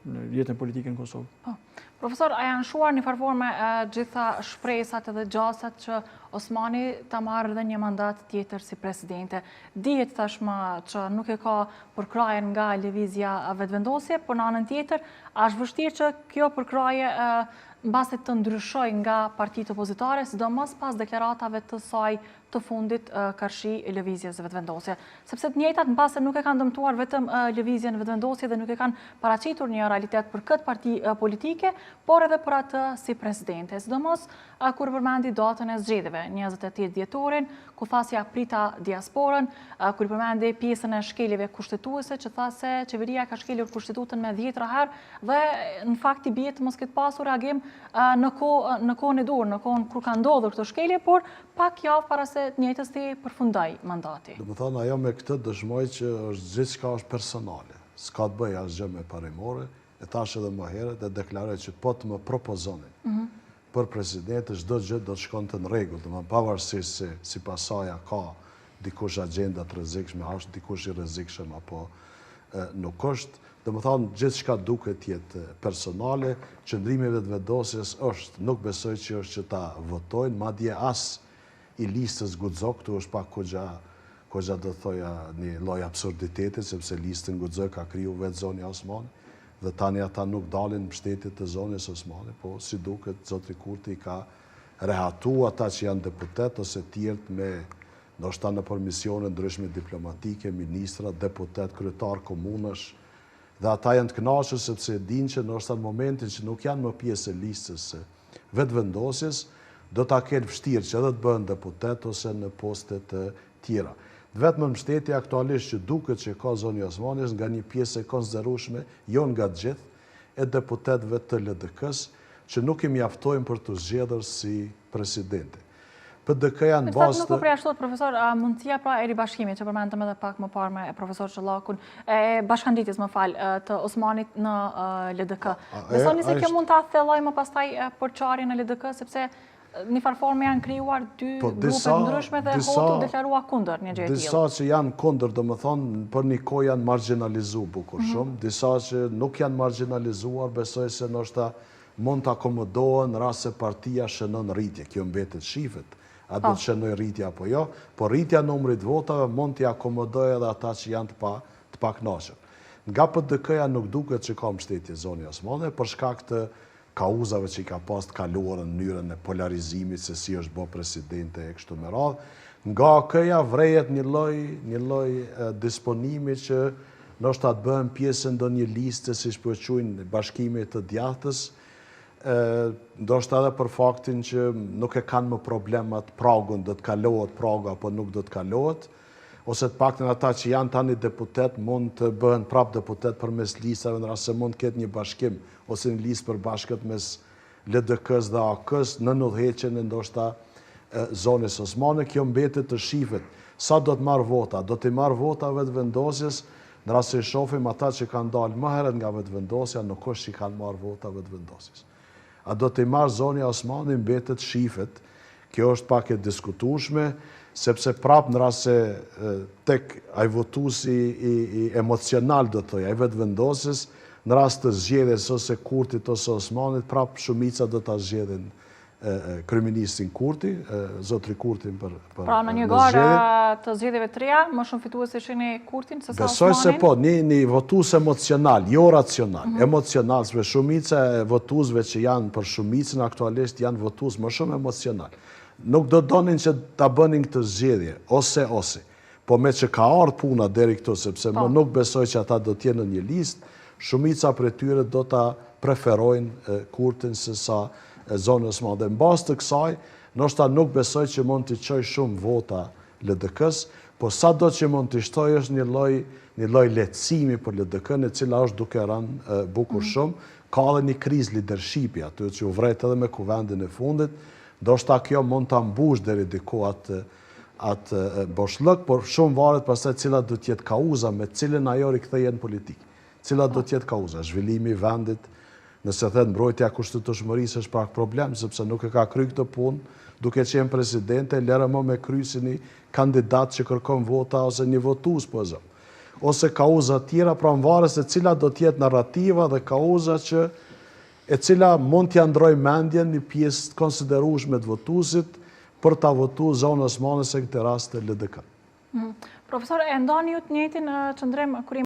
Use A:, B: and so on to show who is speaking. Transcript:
A: në jetën politike në Kosovë.
B: Profesor, a janë shuar një farforme gjitha shpresat edhe gjasat që Osmani ta marrë dhe një mandat tjetër si presidente? Dihet tashmë që nuk e ka përkrajen nga lëvizja vetëvendosje, por në anën tjetër, është vështirë që kjo përkraje mbase të ndryshoj nga partitë opozitare, sidomos pas deklaratave të saj të fundit karshi lëvizjes vetëvendosje. Sepse të njëjtat mbase nuk e kanë dëmtuar vetëm lëvizjen vetëvendosje dhe nuk e kanë paraqitur një realitet për këtë parti politike, por edhe për atë si presidente. Sidomos kur përmendi datën e zgjedhjeve, 28 dhjetorin, ku tha se prita diasporën, kur përmendi pjesën e shkeljeve kushtetuese, që tha se qeveria ka shkelur kushtetutën me 10 herë dhe në fakt i bie të mos ketë pasur reagim në kohën e dur, në kohën kur ka ndodhur këtë shkelje, por pak javë para se të njëjtës të përfundoj mandati.
C: Do të thonë, ajo me këtë dëshmoj që është gjithçka është personale. S'ka të bëj asgjë me parimore, e thash edhe më herët e deklaroj që po të më propozonin për presidentë, çdo gjë do të shkonte në rregull, domethënë pavarësisht se sipas saj ka dikush agenda të rrezikshme, është dikush i rrezikshëm apo nuk është. Domethënë gjithçka duket jetë personale, qëndrimi vetëvendosjes është, nuk besoj që është që ta votojnë, madje as i listës guxo, këtu është pak kogja do thoja një lloj absurditeti, sepse listën guxo ka kriju vetë zonja Osmani, dhe tani ata nuk dalin mbështetjet të zonjës Osmani, po si duket zotri Kurti ka rehatu ata që janë deputet ose tjertë me ndoshta në misione ndryshme diplomatike, ministra, deputet, kryetar komunësh, dhe ata janë të kënaqur sepse dinë që ndoshta në momentin që nuk janë më pjesë e listës vetëvendosjes, do ta kenë vështirë që edhe të bëhen deputet ose në poste të tjera. Vetëm mbështetja aktualisht që duket që ka zonja Osmani është nga një pjesë e konsiderueshme, jo nga të gjithë, e deputetëve të LDK-s, që nuk i mjaftojnë për të zgjedhur si presidente. PDK-ja në bazë
B: nuk po përjashtohet, profesor, mundësia pra e ribashkimit, që përmendëm edhe pak më parë me profesor Çollakun, e bashkangjitis të Osmanit në LDK. Besoni se kjo mund ta thellojë më pastaj përçarjen e LDK, sepse një farforme janë krijuar dy grupe ndryshme dhe Hotu deklarua kundër një gjë e tillë.
C: Disa që janë kundër, domethënë për një kohë janë marginalizuar bukur shumë, disa që nuk janë marginalizuar, besoj se ndoshta mund të akomodohen në rast se partia shënon rritje. Kjo mbetet shifet, a do të shënoj rritje apo jo, por rritja e numrit votave mund t'i akomodojë edhe ata që janë të pakënaqur. Nga PDK-ja nuk duket që ka mbështetje zonja Osmani për shkak të kauzave që i ka pas të kaluar në mënyrën e polarizimit se si është bë presidente e kështu me radhë. Nga AK-ja vrejet një lloj disponimi që ndoshta të bëhen pjesë ndonjë liste, siç po e quajnë bashkimit të djathtës, ndoshta edhe për faktin që nuk e kanë më problemat pragun, do të kalohet pragu apo nuk do të kalohet, ose të paktën ata që janë tani deputet mund të bëhen prap deputet përmes listave, në rast se mund të ketë një bashkim ose një listë përbashkët mes LDK-s dhe AK-s në udhëheqjen e ndoshta zonës Osmani. Kjo mbetet të shifet. Sa do të marr vota? Do të marr vota vetëvendosjes, në rast se shohim ata që kanë dalë më herët nga vetëvendosja, nuk është që kanë marr vota vetëvendosjes. A do të marr zonja Osmani? Mbetet shifet. Kjo është pak e diskutueshme, sepse prap në rast se tek ai votuesi i emocional do të thoj, ai vetëvendosjes, në rast të zgjedhjes ose Kurtit ose Osmanit, prap shumica do ta zgjedhin kryeministin Kurti, zotri Kurtin për
B: pra në një garë të zgjedhjeve të reja, më shumë fituesi shihni Kurtin se sa Osmanin?
C: Besoj se po, një votues emocional, jo racional, emocional, sepse shumica e votuesve që janë për shumicën aktualisht janë votues më shumë emocional. Nuk do donin që ta bënin këtë zgjedhje, ose, po me që ka ardhur puna deri këtu, sepse më nuk besoj që ata do të jenë në një listë, shumica për tyre do ta preferojnë Kurtin se sa zonën Osmani. Dhe mbas të kësaj, ndoshta nuk besoj që mund të çojë shumë vota LDK-s, po sado që mund të shtojë është një lloj lehtësimi për LDK-n, e cila është duke rënë bukur shumë. Ka edhe një krizë leadershipi aty që u vret edhe me kuvendin e fundit. Ndoshta kjo mund ta mbush deri diku atë boshllëk, por shumë varet pastaj cila do të jetë kauza me cilën ajo rikthehet në politikë. Cila do të jetë kauza? Zhvillimi i vendit, nëse thënë mbrojtja kushtetueshmërisë është pak problem, sepse nuk e ka kryer këtë punë, duke qenë presidente, lërë më me kry si një kandidat që kërkon vota ose një votues po zëm. ose kauza tjera, pra në vares se cila do tjetë narrativa dhe kauza e cila mund t'ja ndroj mendjen një pjesë të konsiderueshme të votuesit për ta votu zonë osmane se këtë rast të LDK.
B: Profesor, e ndani ju të njëjtin qëndrim kur